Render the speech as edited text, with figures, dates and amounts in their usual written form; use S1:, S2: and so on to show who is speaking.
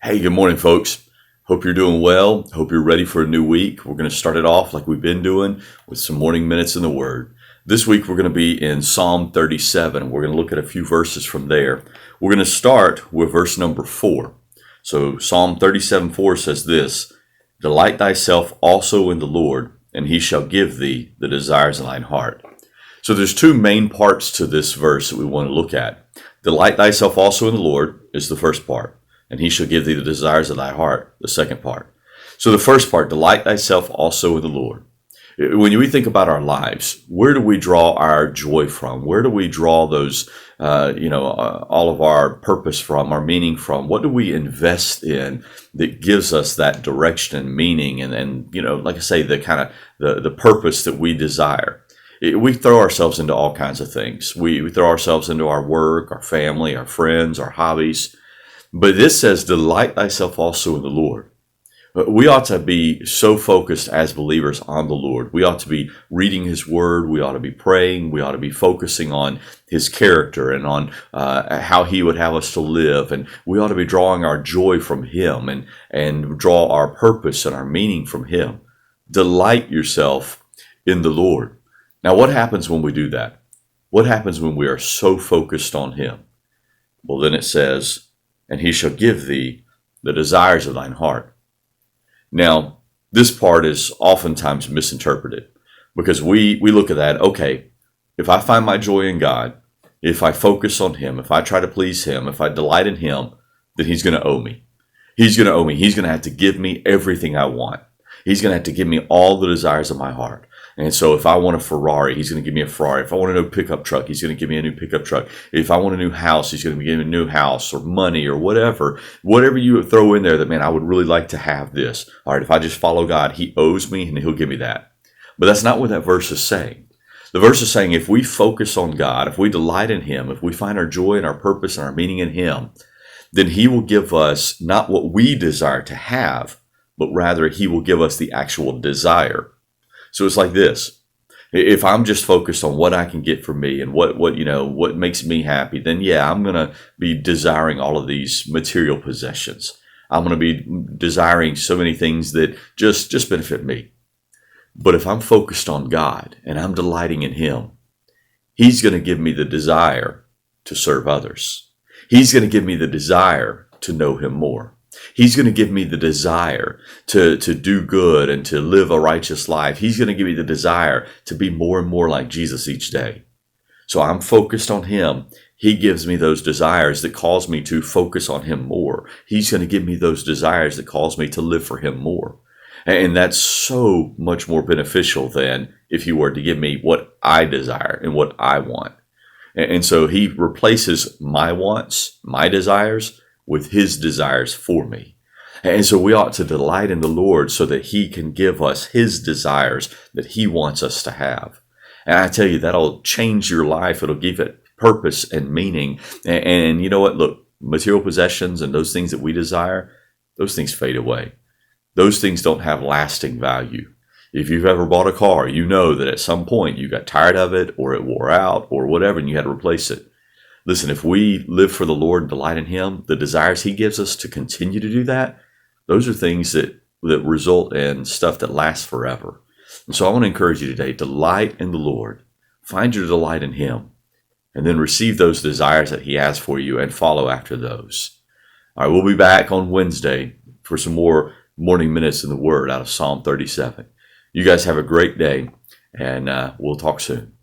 S1: Hey, good morning, folks. Hope you're doing well. Hope you're ready for a new week. We're going to start it off like we've been doing with some morning minutes in the Word. This week, we're going to be in Psalm 37. We're going to look at a few verses from there. We're going to start with verse number 4. So, Psalm 37:4 says this: Delight thyself also in the Lord, and he shall give thee the desires of thine heart. So, there's two main parts to this verse that we want to look at. Delight thyself also in the Lord is the first part, and he shall give thee the desires of thy heart, the second part. So the first part, delight thyself also in the Lord. When we think about our lives, where do we draw our joy from? Where do we draw those, all of our purpose from, our meaning from? What do we invest in that gives us that direction and meaning and like I say, the kind of the purpose that we desire? We throw ourselves into all kinds of things. We throw ourselves into our work, our family, our friends, our hobbies. But this says, delight thyself also in the Lord. We ought to be so focused as believers on the Lord. We ought to be reading His Word. We ought to be praying. We ought to be focusing on His character and on how He would have us to live. And we ought to be drawing our joy from Him and draw our purpose and our meaning from Him. Delight yourself in the Lord. Now, what happens when we do that? What happens when we are so focused on Him? Well, then it says, and he shall give thee the desires of thine heart. Now, this part is oftentimes misinterpreted because we look at that, okay, if I find my joy in God, if I focus on Him, if I try to please Him, if I delight in Him, then He's going to owe me. He's going to owe me. He's going to have to give me everything I want. He's going to have to give me all the desires of my heart. And so if I want a Ferrari, He's going to give me a Ferrari. If I want a new pickup truck, He's going to give me a new pickup truck. If I want a new house, He's going to give me a new house or money or whatever. Whatever you throw in there that, man, I would really like to have this. All right, if I just follow God, He owes me and He'll give me that. But that's not what that verse is saying. The verse is saying if we focus on God, if we delight in Him, if we find our joy and our purpose and our meaning in Him, then He will give us not what we desire to have, but rather He will give us the actual desire. So it's like this. If I'm just focused on what I can get for me and what makes me happy, then yeah, I'm going to be desiring all of these material possessions. I'm going to be desiring so many things that just benefit me. But if I'm focused on God and I'm delighting in Him, He's going to give me the desire to serve others. He's going to give me the desire to know Him more. He's going to give me the desire to do good and to live a righteous life. He's going to give me the desire to be more and more like Jesus each day. So I'm focused on Him. He gives me those desires that cause me to focus on Him more. He's going to give me those desires that cause me to live for Him more. And that's so much more beneficial than if He were to give me what I desire and what I want. And so He replaces my wants, my desires, with His desires for me. And so we ought to delight in the Lord so that He can give us His desires that He wants us to have. And I tell you, that'll change your life. It'll give it purpose and meaning. And you know what? Look, material possessions and those things that we desire, those things fade away. Those things don't have lasting value. If you've ever bought a car, you know that at some point you got tired of it or it wore out or whatever and you had to replace it. Listen, if we live for the Lord and delight in Him, the desires He gives us to continue to do that, those are things that result in stuff that lasts forever. And so I want to encourage you today, delight in the Lord. Find your delight in Him. And then receive those desires that He has for you and follow after those. All right, we'll be back on Wednesday for some more morning minutes in the Word out of Psalm 37. You guys have a great day, and we'll talk soon.